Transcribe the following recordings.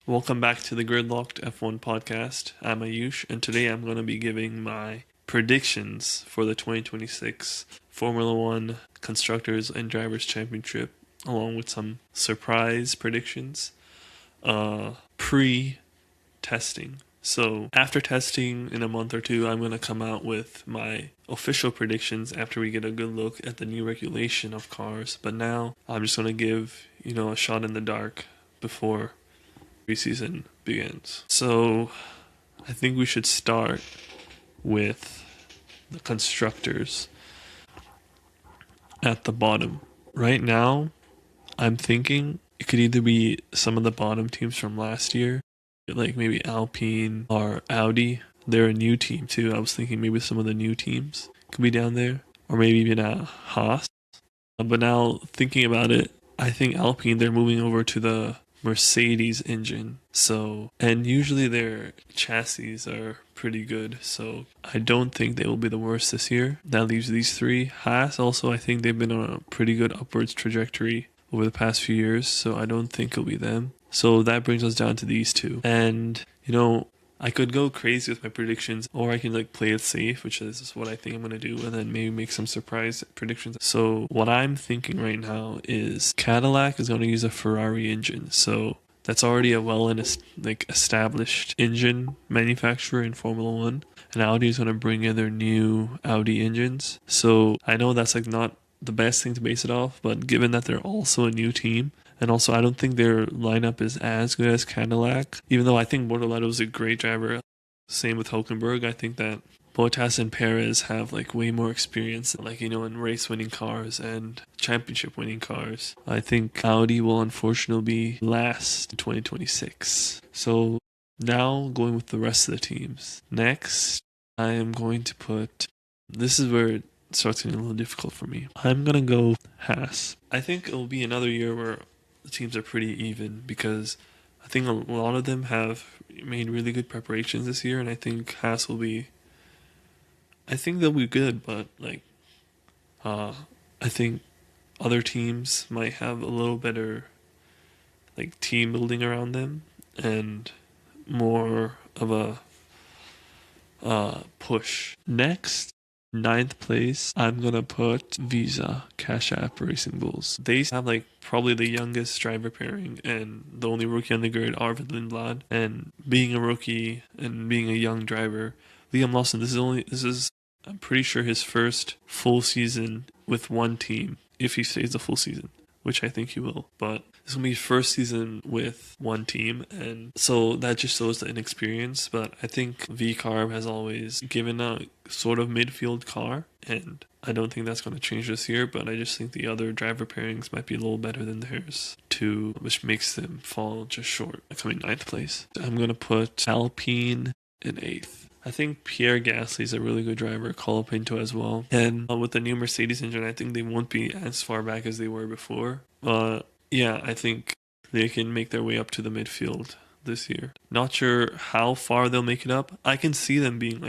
Welcome back to the GridLocked F1 podcast. I'm Ayush, and today I'm going to be giving my predictions for the 2026 Formula One Constructors and Drivers Championship, along with some surprise predictions pre-testing. So after testing in a month or two, I'm going to come out with my official predictions after we get a good look at the new regulation of cars. But now I'm just going to give, a shot in the dark before preseason begins. So I think we should start with the constructors at the bottom. Right now, I'm thinking it could either be some of the bottom teams from last year, like maybe Alpine or Audi. They're a new team too. I was thinking maybe some of the new teams could be down there, or maybe even Haas. But now thinking about it, I think Alpine, they're moving over to the Mercedes engine. So, and usually their chassis are pretty good. So I don't think they will be the worst this year. That leaves these three. Haas also, I think they've been on a pretty good upwards trajectory over the past few years. So I don't think it'll be them. So that brings us down to these two. And, I could go crazy with my predictions, or I can play it safe, which is what I think I'm going to do, and then maybe make some surprise predictions. So what I'm thinking right now is Cadillac is going to use a Ferrari engine. So that's already a established engine manufacturer in Formula One, and Audi is going to bring in their new Audi engines. So I know that's not the best thing to base it off, but given that they're also a new team, and also I don't think their lineup is as good as Cadillac, even though I think Bortoleto is a great driver. Same with Hulkenberg. I think that Bottas and Perez have way more experience, in race winning cars and championship winning cars. I think Audi will unfortunately be last in 2026. So now going with the rest of the teams. Next, I am going to put, this is where it starts getting a little difficult for me. I'm going to go Haas. I think it'll be another year where the teams are pretty even, because I think a lot of them have made really good preparations this year, and I think Haas will be, I think they'll be good, but I think other teams might have a little better team building around them and more of a push. Next, ninth place, I'm gonna put Visa Cash App Racing Bulls. They have probably the youngest driver pairing, and the only rookie on the grid, Arvid Lindblad. And being a rookie and being a young driver, Liam Lawson, this is I'm pretty sure his first full season with one team, if he stays the full season, which I think he will. But this will be his first season with one team, and so that just shows the inexperience. But I think V-Carb has always given a sort of midfield car, and I don't think that's going to change this year, but I just think the other driver pairings might be a little better than theirs too, which makes them fall just short, coming ninth place. I'm going to put Alpine in eighth. I think Pierre Gasly is a really good driver, Colapinto as well. And with the new Mercedes engine, I think they won't be as far back as they were before. But yeah, I think they can make their way up to the midfield this year. Not sure how far they'll make it up. I can see them being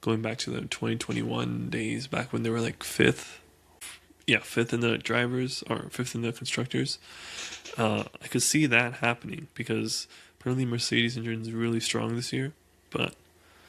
going back to the 2021 days, back when they were fifth. Yeah, fifth in the drivers or fifth in the constructors. I could see that happening because apparently Mercedes engine is really strong this year. But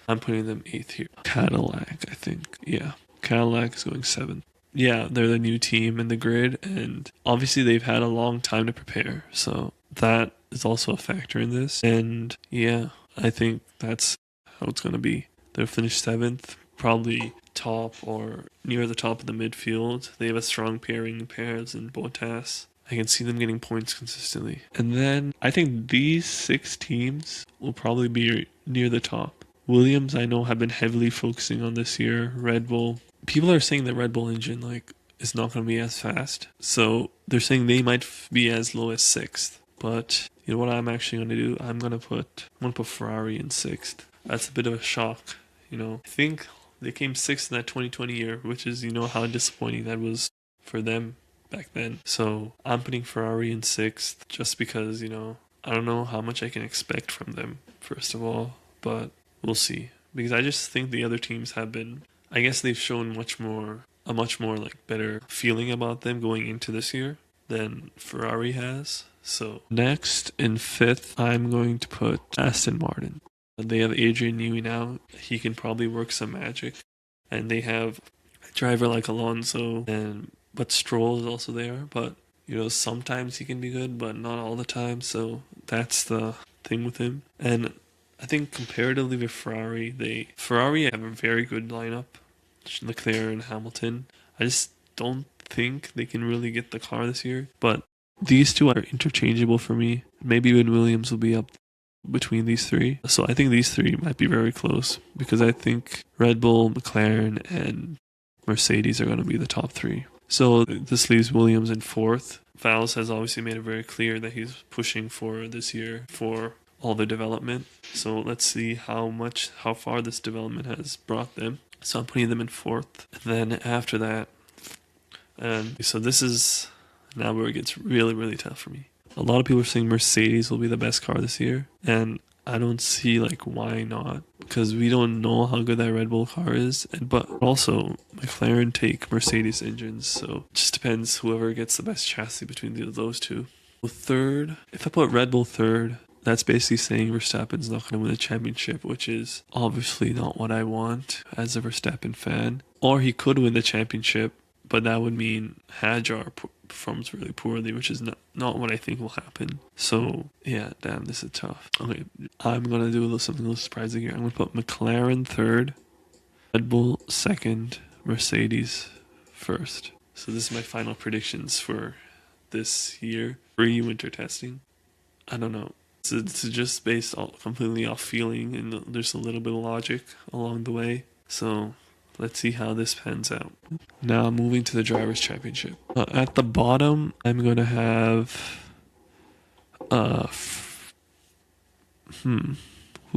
I'm putting them eighth here. Cadillac, I think. Yeah, Cadillac is going seventh. Yeah, they're the new team in the grid, and obviously they've had a long time to prepare, so that is also a factor in this. And yeah, I think that's how it's going to be. They'll finish seventh, probably top or near the top of the midfield. They have a strong pairing, Perez and Bottas. I can see them getting points consistently. And then I think these six teams will probably be near the top. Williams, I know, have been heavily focusing on this year. Red Bull. People are saying the Red Bull engine, is not going to be as fast. So they're saying they might be as low as sixth. But you know what I'm actually going to do? I'm going to put Ferrari in sixth. That's a bit of a shock. I think they came sixth in that 2020 year, which is, how disappointing that was for them back then. So I'm putting Ferrari in sixth just because, I don't know how much I can expect from them, first of all. But we'll see, because I just think the other teams have been, I guess they've shown a much more better feeling about them going into this year. than Ferrari has. So next in fifth, I'm going to put Aston Martin. They have Adrian Newey now. He can probably work some magic. And they have a driver like Alonso, and but Stroll is also there. But sometimes he can be good, but not all the time. So that's the thing with him. And I think comparatively with Ferrari have a very good lineup. Leclerc and Hamilton. I just don't think they can really get the car this year. But these two are interchangeable for me. Maybe even Williams will be up between these three. So I think these three might be very close because I think Red Bull, McLaren, and Mercedes are going to be the top three. So this leaves Williams in fourth. Valls has obviously made it very clear that he's pushing for this year for all the development. So let's see how far this development has brought them. So I'm putting them in fourth. And then after that, and so this is now where it gets really, really tough for me. A lot of people are saying Mercedes will be the best car this year, and I don't see why not, because we don't know how good that Red Bull car is, but also McLaren take Mercedes engines, so it just depends whoever gets the best chassis between those two. Third, if I put Red Bull third, that's basically saying Verstappen's not going to win the championship, which is obviously not what I want as a Verstappen fan. Or he could win the championship, but that would mean Hajar performs really poorly, which is not what I think will happen. So, yeah, damn, this is tough. Okay, I'm going to do something a little surprising here. I'm going to put McLaren third, Red Bull second, Mercedes first. So this is my final predictions for this year, pre-winter testing. I don't know. It's just based completely off feeling, and there's a little bit of logic along the way. So let's see how this pans out. Now moving to the Drivers' Championship. At the bottom, I'm going to have... who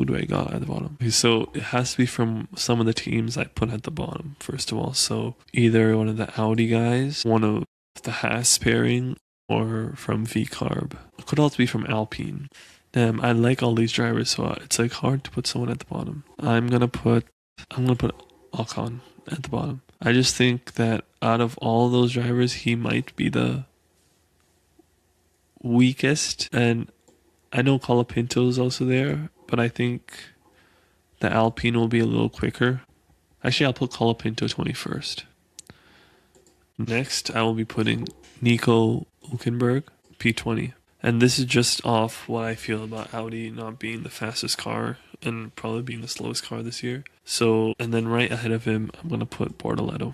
do I got at the bottom? Okay, so it has to be from some of the teams I put at the bottom, first of all. So either one of the Audi guys, one of the Haas pairing, or from V-Carb. It could also be from Alpine. Damn, I like all these drivers, so it's hard to put someone at the bottom. I'm gonna put Ocon at the bottom. I just think that out of all those drivers, he might be the weakest. And I know Colapinto is also there, but I think the Alpine will be a little quicker. Actually, I'll put Colapinto 21st. Next, I will be putting Nico Hülkenberg, P20. And this is just off what I feel about Audi not being the fastest car and probably being the slowest car this year. So, and then right ahead of him, I'm going to put Bortoleto.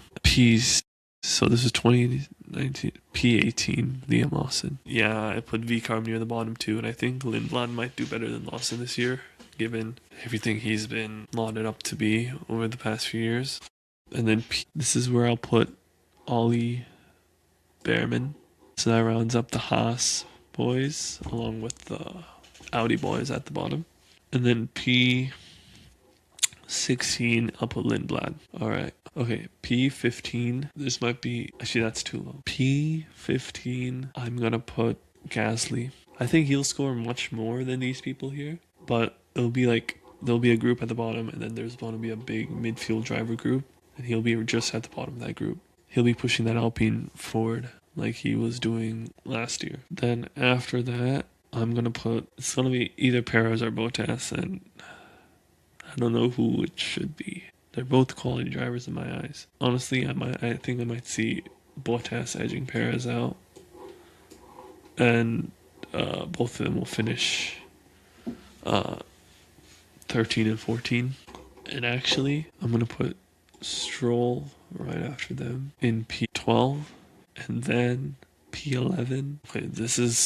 So this is 2019, P18, Liam Lawson. Yeah, I put V-Carb near the bottom too, and I think Lindblad might do better than Lawson this year, given everything he's been lauded up to be over the past few years. And then this is where I'll put Ollie Behrman. So that rounds up the Haas boys, along with the Audi boys at the bottom. And then P16, I'll put Lindblad. Alright. Okay, P15, this might be... Actually, that's too low. P15, I'm gonna put Gasly. I think he'll score much more than these people here, but it'll be there'll be a group at the bottom, and then there's going to be a big midfield driver group, and he'll be just at the bottom of that group. He'll be pushing that Alpine forward like he was doing last year. Then after that, it's going to be either Perez or Bottas, and I don't know who it should be. They're both quality drivers in my eyes. Honestly, I think I might see Bottas edging Perez out, and both of them will finish 13 and 14. And actually, I'm going to put Stroll right after them in P12. And then P11. Okay, this is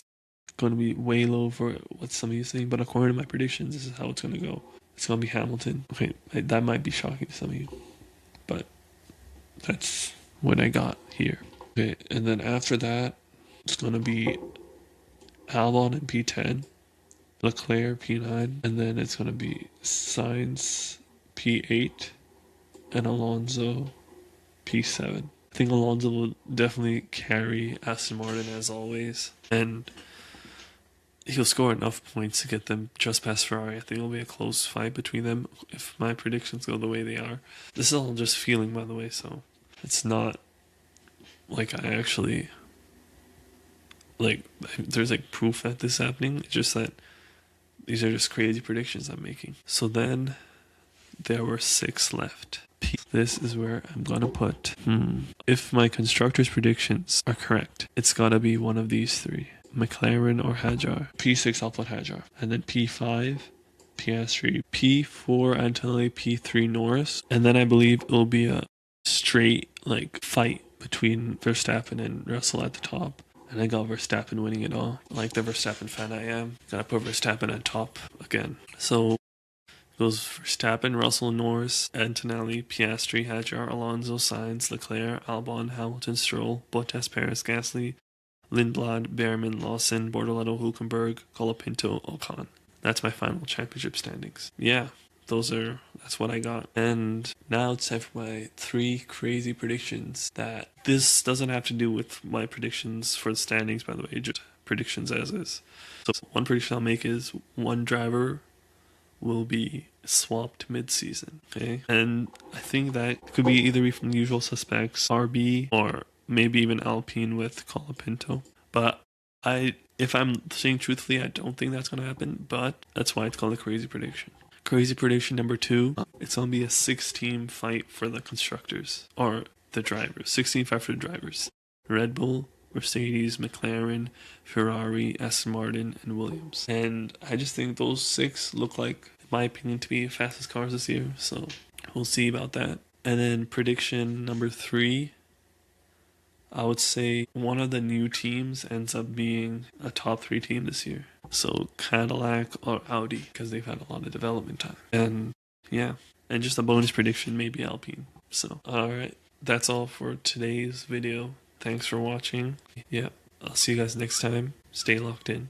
going to be way low for what some of you saying, but according to my predictions, this is how it's going to go. It's going to be Hamilton. Okay, that might be shocking to some of you, but that's what I got here. Okay, and then after that, it's going to be Albon in P10, Leclerc P9, and then it's going to be Sainz P8, and Alonso P7. I think Alonso will definitely carry Aston Martin as always, and he'll score enough points to get them just past Ferrari. I think it'll be a close fight between them if my predictions go the way they are. This is all just feeling, by the way, so it's not like I actually like there's like proof that this is happening. It's just that these are just crazy predictions I'm making. So then there were 6 left. This is where I'm gonna put, if my constructor's predictions are correct, it's gotta be one of these 3. McLaren or Hajar. P6 I'll put Hajar. And then P5, Piastri. P4 Antonelli, P3 Norris. And then I believe it'll be a straight like fight between Verstappen and Russell at the top. And I got Verstappen winning it all. Like the Verstappen fan I am. Gotta put Verstappen on top again. So goes Verstappen, Russell, Norris, Antonelli, Piastri, Hajar, Alonso, Sainz, Leclerc, Albon, Hamilton, Stroll, Bottas, Perez, Gasly, Lindblad, Behrman, Lawson, Bortoletto, Hulkenberg, Colapinto, Ocon. That's my final championship standings. Yeah, that's what I got. And now it's time for my 3 crazy predictions. That this doesn't have to do with my predictions for the standings, by the way, just predictions as is. So one prediction I'll make is one driver will be swapped mid-season. Okay, and I think that could be either from the usual suspects, RB, or maybe even Alpine with Colapinto. But if I'm saying truthfully, I don't think that's gonna happen. But that's why it's called a crazy prediction. Crazy prediction number 2: it's gonna be a 6-team fight for the constructors or the drivers. 6-team fight for the drivers: Red Bull, Mercedes, McLaren, Ferrari, Aston Martin, and Williams. And I just think those 6 look like, in my opinion, to be the fastest cars this year. So we'll see about that. And then prediction number 3, I would say one of the new teams ends up being a top 3 team this year. So Cadillac or Audi, because they've had a lot of development time. And yeah, and just a bonus prediction, maybe Alpine. So, alright, that's all for today's video. Thanks for watching. Yeah, I'll see you guys next time. Stay locked in.